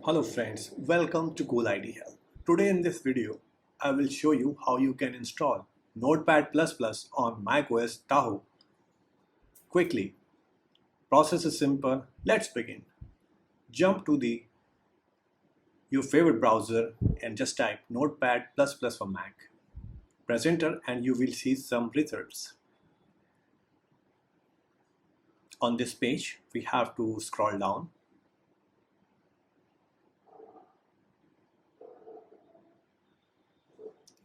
Hello friends, welcome to Cool IT Help. Today in this video, I will show you how you can install Notepad++ on macOS Tahoe quickly. Process is simple. Let's begin. Jump to your favorite browser and just type Notepad++ for Mac. Press enter and you will see some results. On this page, we have to scroll down.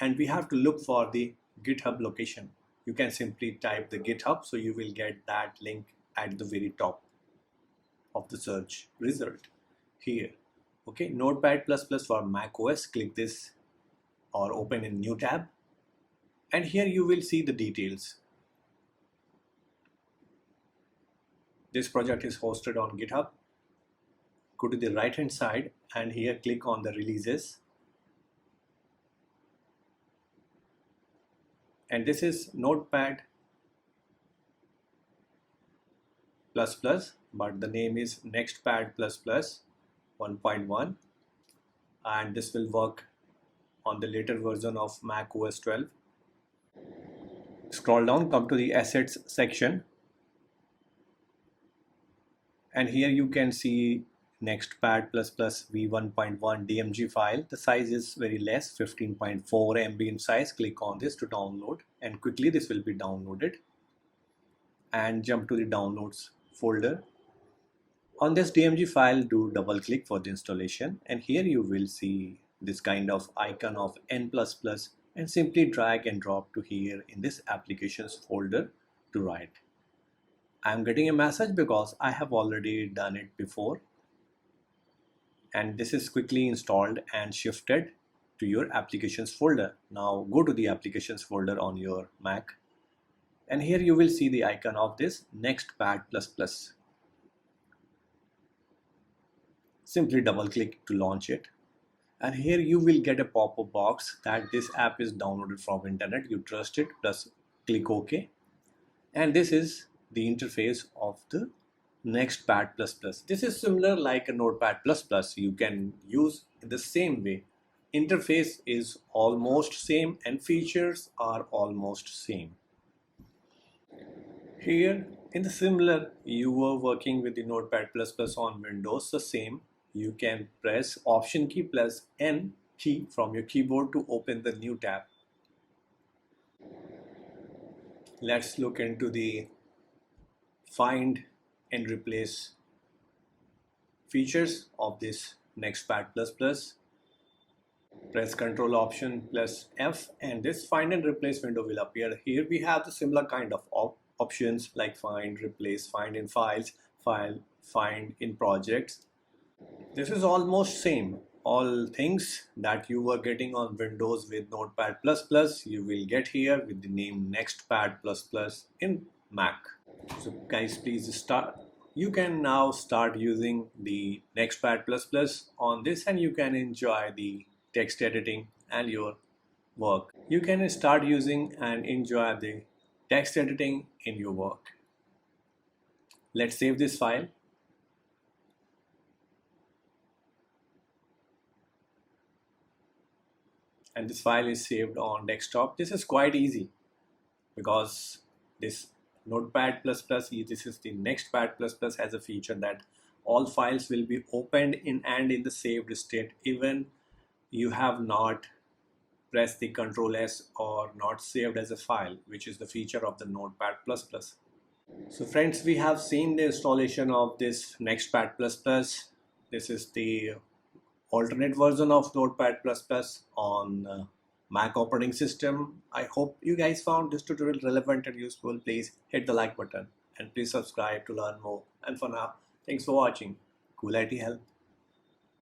And we have to look for the GitHub location. You can simply type the GitHub, so you will get that link at the very top of the search result here. Okay, Notepad++ for macOS, click this or open a new tab, and here you will see the details. This project is hosted on GitHub. Go to the right hand side and here click on the releases. And this is Notepad++, but the name is NextPad++ 1.1, and this will work on the later version of macOS 12. Scroll down, come to the assets section, and here you can see NextPad++ v1.1 DMG file. The size is very less, 15.4 MB in size. Click on this to download, and quickly this will be downloaded. And jump to the downloads folder. On this DMG file, do double click for the installation, and here you will see this kind of icon of N++, and simply drag and drop to here in this applications folder to write. I'm getting a message because I have already done it before. And this is quickly installed and shifted to your applications folder. Now go to the applications folder on your Mac, and here you will see the icon of this NextPad++. Simply double click to launch it, and here you will get a pop-up box that this app is downloaded from internet. You trust it, plus click OK, and this is the interface of the NextPad++. This is similar like a Notepad++. You can use in the same way. Interface is almost same and features are almost same. Here in the similar, you were working with the Notepad++ on Windows, the same. You can press Option key plus N key from your keyboard to open the new tab. Let's look into the find and replace features of this NextPad++. Press Ctrl Option plus F, and this find and replace window will appear. Here we have the similar kind of options like find, replace, find in files, find in projects. This is almost same. All things that you were getting on Windows with Notepad++, you will get here with the name NextPad++ in Mac. So guys, please start. You can now start using the NextPad++ on this, and you can enjoy the text editing and your work. You can start using and enjoy the text editing in your work. Let's save this file. And this file is saved on desktop. This is quite easy because this Notepad++, this is the NextPad++, has a feature that all files will be opened in the saved state, even you have not pressed the Ctrl S or not saved as a file, which is the feature of the Notepad++. So friends, we have seen the installation of this NextPad++. This is the alternate version of Notepad++ on Mac operating system. I hope you guys found this tutorial relevant and useful. Please hit the like button and please subscribe to learn more. And for now, thanks for watching. Cool IT Help.